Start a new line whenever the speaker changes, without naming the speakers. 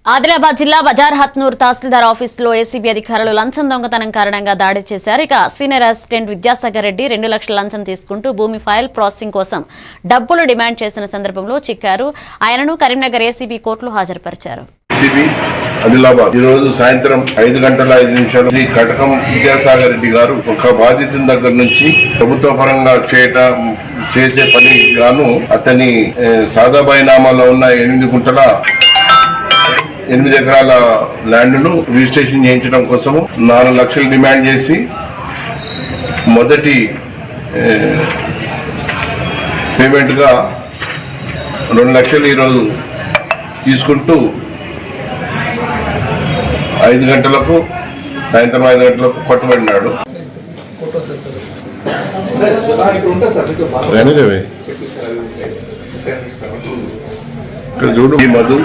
ఆదిలాబాద్ జిల్లా బజార్ హత్నూర్ తహసీల్దార్ ఆఫీసులో ఏసీబీ అధికారులు లంచం దొంగతనం కారణంగా దాడి చేశారు. ఇక సీనియర్ అసిస్టెంట్ విద్యాసాగర్ రెడ్డి 2 లక్షల లంచం తీసుకుంటూ భూమి ఫైల్ ప్రాసెసింగ్ కోసం డబ్బులు డిమాండ్ చేసిన సందర్భంలో చిక్కారు. ఆయనను కరీంనగర్ ఏసీబీ కోర్టులో హాజరుపరిచారు.
ఆదిలాబాద్ ఈ రోజు సాయంత్రం 5:05 శ్రీ కటకం విద్యాసాగర్ రెడ్డి గారు ఒక బాధితుని దగ్గర నుంచి ప్రభుత్వ పరంగా చేసే పని గాను అతని సాదా బైనామాలో ఉన్న 8 ఎకరాల ల్యాండ్ ను రిజిస్ట్రేషన్ చేయించడం కోసం 4 లక్షలు డిమాండ్ చేసి మొదటి పేమెంట్ గా 2 లక్షలు ఈరోజు తీసుకుంటూ 5 గంటలకు సాయంత్రం 5 గంటలకు పట్టుబడినాడు. చూడు మధు